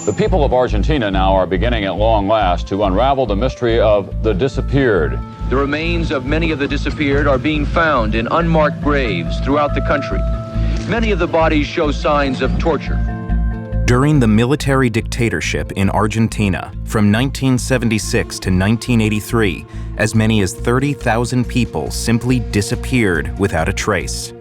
The people of Argentina now are beginning at long last to unravel the mystery of the disappeared. The remains of many of the disappeared are being found in unmarked graves throughout the country. Many of the bodies show signs of torture. During the military dictatorship in Argentina from 1976 to 1983, as many as 30,000 people simply disappeared without a trace.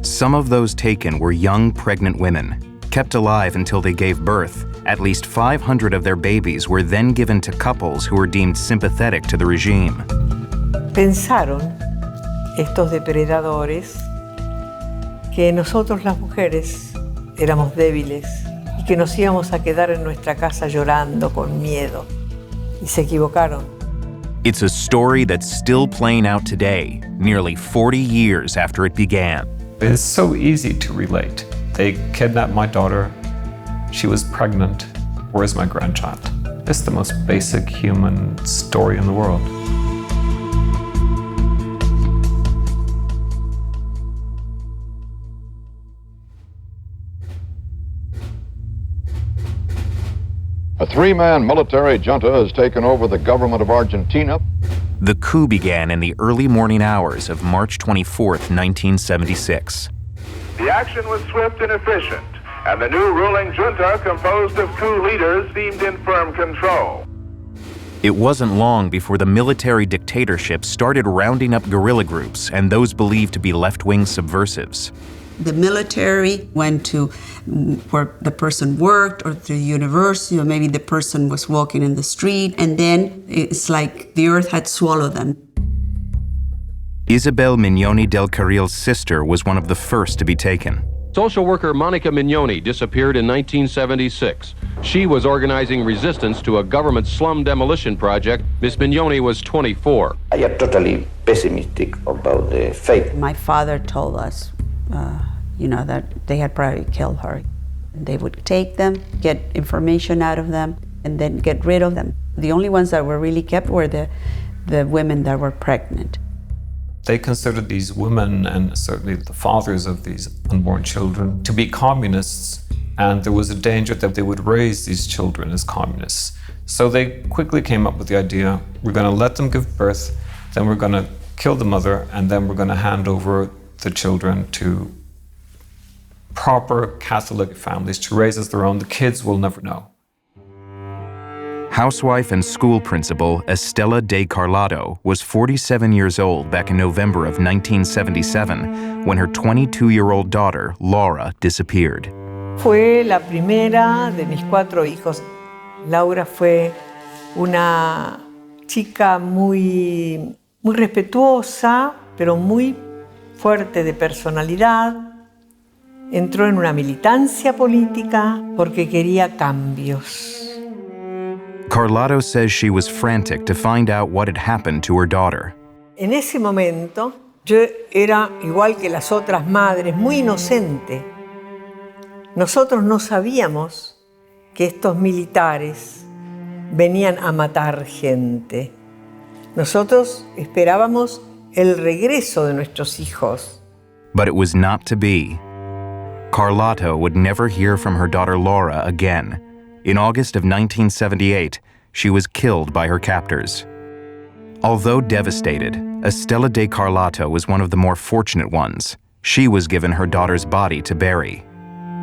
Some of those taken were young pregnant women, kept alive until they gave birth. At least 500 of their babies were then given to couples who were deemed sympathetic to the regime. Pensaron estos depredadores que nosotros las mujeres éramos débiles y que nos íbamos a quedar en nuestra casa llorando con miedo. Y se equivocaron. It's a story that's still playing out today, nearly 40 years after it began. It's so easy to relate. They kidnapped my daughter. She was pregnant. Where's my grandchild? It's the most basic human story in the world. A three-man military junta has taken over the government of Argentina. The coup began in the early morning hours of March 24th, 1976. The action was swift and efficient, and the new ruling junta, composed of coup leaders, seemed in firm control. It wasn't long before the military dictatorship started rounding up guerrilla groups and those believed to be left-wing subversives. The military went to where the person worked or to the university, or maybe the person was walking in the street, and then it's like the earth had swallowed them. Isabel Mignoni del Carril's sister was one of the first to be taken. Social worker Monica Mignoni disappeared in 1976. She was organizing resistance to a government slum demolition project. Miss Mignoni was 24. I am totally pessimistic about the fate. My father told us, that they had probably killed her. They would take them, get information out of them, and then get rid of them. The only ones that were really kept were the women that were pregnant. They considered these women, and certainly the fathers of these unborn children, to be communists, and there was a danger that they would raise these children as communists. So they quickly came up with the idea, we're going to let them give birth, then we're going to kill the mother, and then we're going to hand over the children to proper Catholic families to raise as their own. The kids will never know. Housewife and school principal Estela de Carlotto was 47 years old back in November of 1977 when her 22-year-old daughter, Laura, disappeared. Fue la primera de mis 4 hijos. Laura fue una chica muy respetuosa, pero muy fuerte de personalidad. Entró en una militancia política porque quería cambios. Carlotto says she was frantic to find out what had happened to her daughter. En ese momento, yo era igual que las otras madres, muy inocente. Nosotros no sabíamos que estos militares venían a matar gente. Nosotros esperábamos el regreso de nuestros hijos. But it was not to be. Carlotto would never hear from her daughter Laura again. In August of 1978, she was killed by her captors. Although devastated, Estela de Carlotto was one of the more fortunate ones. She was given her daughter's body to bury.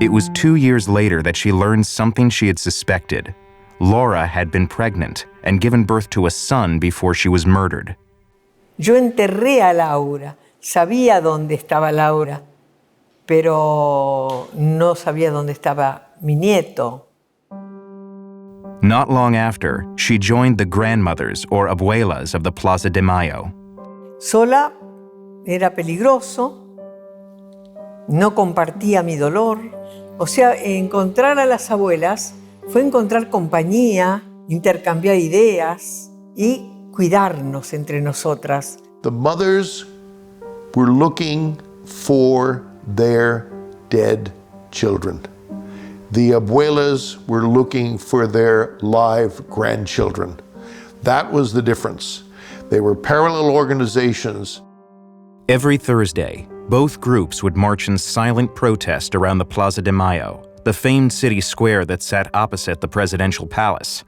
It was 2 years later that she learned something she had suspected. Laura had been pregnant and given birth to a son before she was murdered. Yo enterré a Laura. Sabía dónde estaba Laura, pero no sabía dónde estaba mi nieto. Not long after, she joined the grandmothers or abuelas of the Plaza de Mayo. Sola era peligroso, no compartía mi dolor. O sea, encontrar a las abuelas fue encontrar compañía, intercambiar ideas y cuidarnos entre nosotras. The mothers were looking for their dead children. The abuelas were looking for their live grandchildren. That was the difference. They were parallel organizations. Every Thursday, both groups would march in silent protest around the Plaza de Mayo, the the famed city square that sat opposite the presidential palace.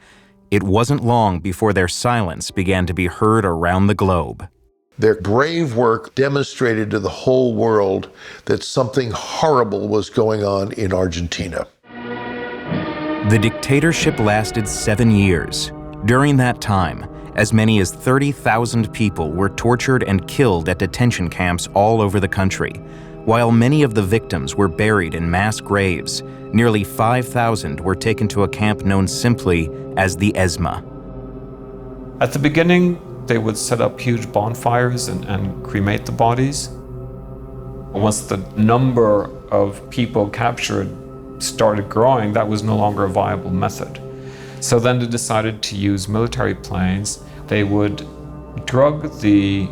It wasn't long before their silence began to be heard around the globe. Their brave work demonstrated to the whole world that something horrible was going on in Argentina. The dictatorship lasted 7 years. During that time, as many as 30,000 people were tortured and killed at detention camps all over the country. While many of the victims were buried in mass graves, nearly 5,000 were taken to a camp known simply as the ESMA. At the beginning, they would set up huge bonfires and cremate the bodies. Once the number of people captured started growing, that was no longer a viable method. So then they decided to use military planes. They would drug the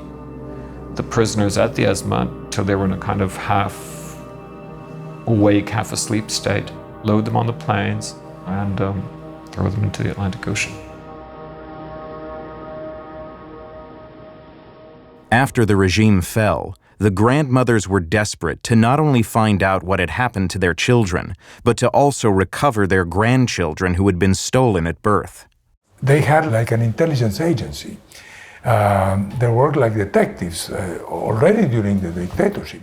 prisoners at the ESMA till they were in a kind of half awake, half asleep state, load them on the planes, and throw them into the Atlantic Ocean. After the regime fell, the grandmothers were desperate to not only find out what had happened to their children, but to also recover their grandchildren who had been stolen at birth. They had like an intelligence agency. They worked like detectives already during the dictatorship.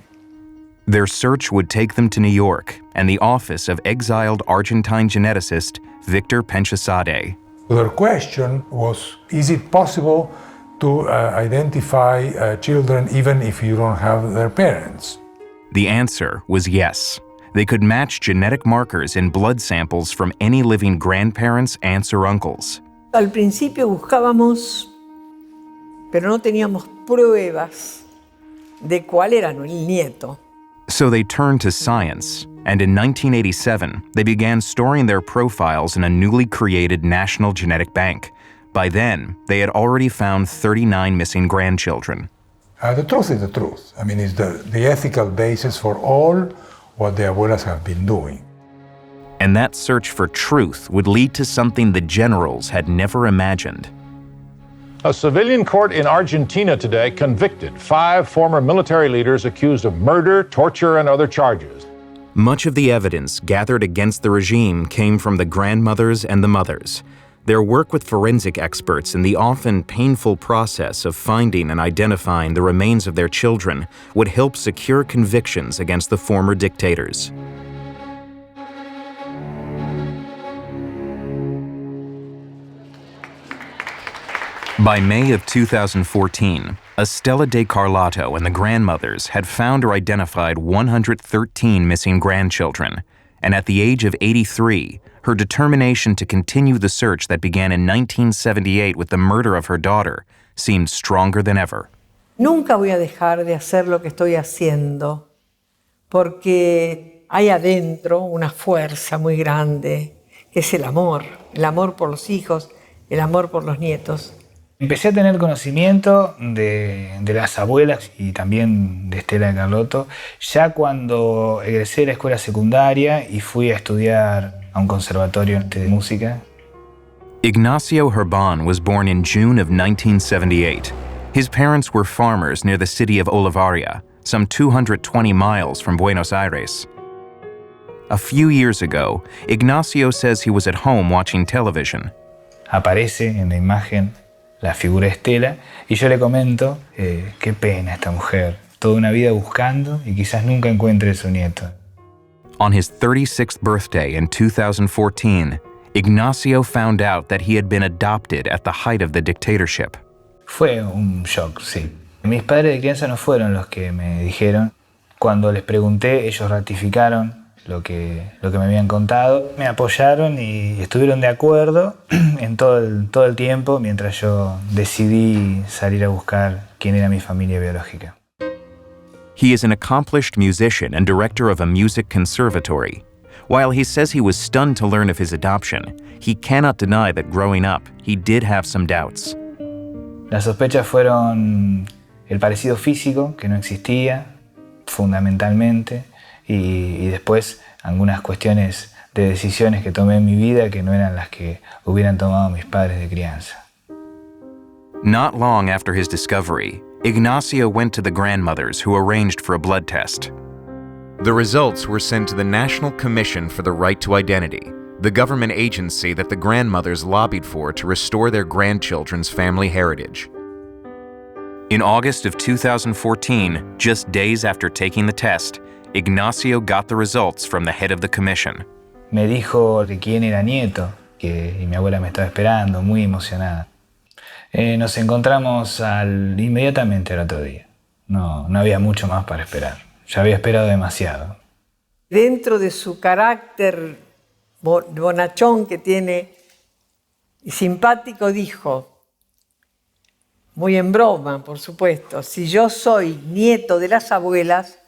Their search would take them to New York and the office of exiled Argentine geneticist Victor Penchasade. Their question was, is it possible to identify children even if you don't have their parents? The answer was yes. They could match genetic markers in blood samples from any living grandparents, aunts, or uncles. Al principio buscábamos, pero no teníamos pruebas de cuál era el nieto. So they turned to science, and in 1987, they began storing their profiles in a newly created National Genetic Bank. By then, they had already found 39 missing grandchildren. The truth is the truth. I mean, it's the ethical basis for all what the abuelas have been doing. And that search for truth would lead to something the generals had never imagined. A civilian court in Argentina today convicted 5 former military leaders accused of murder, torture, and other charges. Much of the evidence gathered against the regime came from the grandmothers and the mothers. Their work with forensic experts in the often painful process of finding and identifying the remains of their children would help secure convictions against the former dictators. By May of 2014, Estela de Carlotto and the grandmothers had found or identified 113 missing grandchildren, and at the age of 83, her determination to continue the search that began in 1978 with the murder of her daughter seemed stronger than ever. Nunca voy a dejar de hacer lo que estoy haciendo, porque hay adentro una fuerza muy grande, que es el amor por los hijos, el amor por los nietos. Empecé a tener conocimiento de las abuelas y también de Estela de Carlotto ya cuando egresé de la escuela secundaria y fui a estudiar a un conservatorio de música. Ignacio Herbán was born in June of 1978. His parents were farmers near the city of Olivaria, some 220 miles from Buenos Aires. A few years ago, Ignacio says he was at home watching television. Aparece en la imagen la figura de Estela y yo le comento, qué pena esta mujer, toda una vida buscando y quizás nunca encuentre a su nieto. On his 36th birthday in 2014, Ignacio found out that he had been adopted at the height of the dictatorship. Fue un shock, sí. Mis padres de crianza no fueron los que me dijeron. Cuando les pregunté, ellos ratificaron lo que me habían contado. Me apoyaron y estuvieron de acuerdo en todo el tiempo mientras yo decidí salir a buscar quién era mi familia biológica. He is an accomplished musician and director of a music conservatory. While he says he was stunned to learn of his adoption, he cannot deny that growing up, he did have some doubts. Las sospechas fueron el parecido físico, que no existía, fundamentalmente, y después algunas cuestiones de decisiones que tomé en mi vida que no eran las que hubieran tomado mis padres de crianza. Not long after his discovery, Ignacio went to the grandmothers who arranged for a blood test. The results were sent to the National Commission for the Right to Identity, the government agency that the grandmothers lobbied for to restore their grandchildren's family heritage. In August of 2014, just days after taking the test, Ignacio got the results from the head of the commission. Me dijo de quién era nieto, y mi abuela me estaba esperando, muy emocionada. Nos encontramos inmediatamente al otro día. No había mucho más para esperar. Ya había esperado demasiado. Dentro de su carácter bonachón que tiene y simpático, dijo, muy en broma, por supuesto, si yo soy nieto de las abuelas,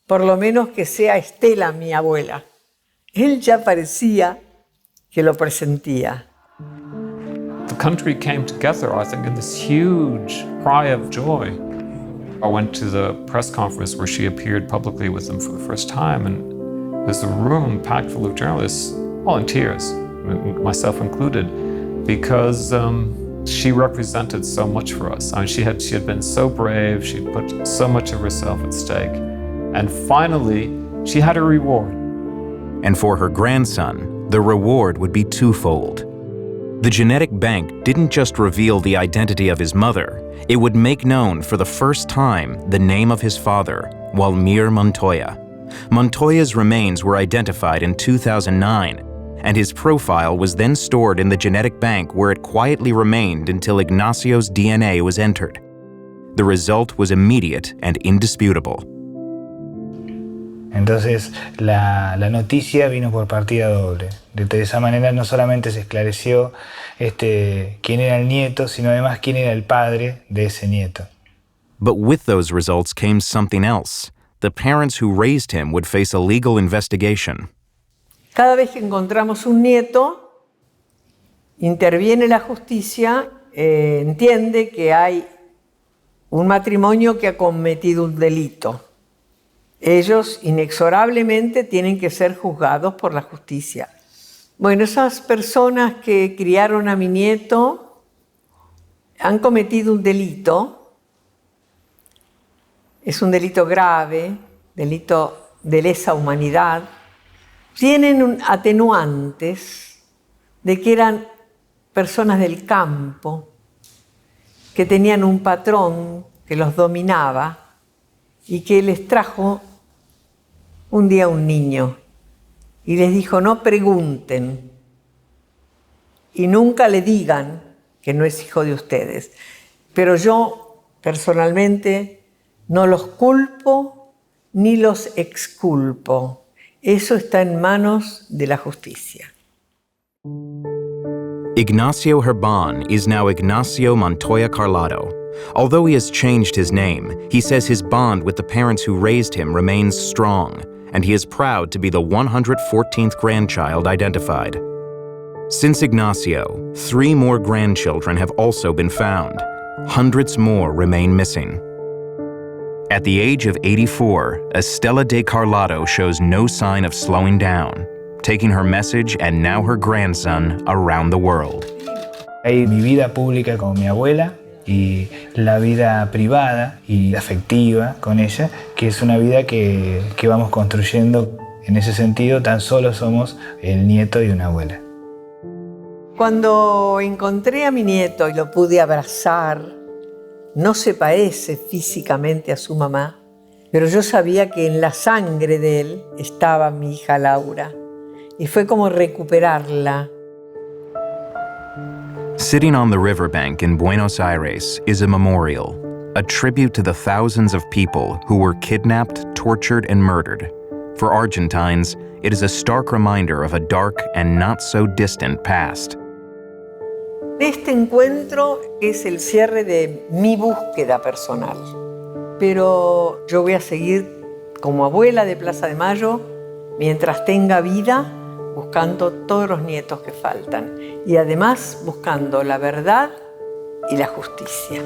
por lo menos que sea Estela mi abuela. Él ya parecía que lo presentía. The country came together, I think, in this huge cry of joy. I went to the press conference where she appeared publicly with them for the first time, and there's a room packed full of journalists, all in tears, myself included, because she represented so much for us. I mean, she had been so brave, she put so much of herself at stake, and finally, she had a reward. And for her grandson, the reward would be twofold. The genetic bank didn't just reveal the identity of his mother, it would make known for the first time the name of his father, Walmir Montoya. Montoya's remains were identified in 2009, and his profile was then stored in the genetic bank where it quietly remained until Ignacio's DNA was entered. The result was immediate and indisputable. Entonces la noticia vino por partida doble. De esa manera no solamente se esclareció quién era el nieto, sino además quién era el padre de ese nieto. But with those results came something else. The parents who raised him would face a legal investigation. Cada vez que encontramos un nieto, interviene la justicia, entiende que hay un matrimonio que ha cometido un delito. Ellos inexorablemente tienen que ser juzgados por la justicia. Bueno, esas personas que criaron a mi nieto han cometido un delito. Es un delito grave, delito de lesa humanidad. Tienen atenuantes de que eran personas del campo, que tenían un patrón que los dominaba y que les trajo un día un niño y les dijo, no pregunten y nunca le digan que no es hijo de ustedes. Pero yo, personalmente, no los culpo ni los exculpo. Eso está en manos de la justicia. Ignacio Herban is now Ignacio Montoya Carlotto. Although he has changed his name, he says his bond with the parents who raised him remains strong, and he is proud to be the 114th grandchild identified. Since Ignacio, 3 more grandchildren have also been found. Hundreds more remain missing. At the age of 84, Estela de Carlotto shows no sign of slowing down, taking her message and now her grandson around the world. Hay mi vida pública con mi abuela y la vida privada y afectiva con ella, que es una vida que vamos construyendo. En ese sentido, tan solo somos el nieto de una abuela. Cuando encontré a mi nieto y lo pude abrazar, no se parece físicamente a su mamá, pero yo sabía que en la sangre de él estaba mi hija Laura, y fue como recuperarla. Sitting on the riverbank in Buenos Aires is a memorial, a tribute to the thousands of people who were kidnapped, tortured, and murdered. For Argentines, it is a stark reminder of a dark and not so distant past. Este encuentro es el cierre de mi búsqueda personal, pero yo voy a seguir como abuela de Plaza de Mayo mientras tenga vida, buscando todos los nietos que faltan y además buscando la verdad y la justicia.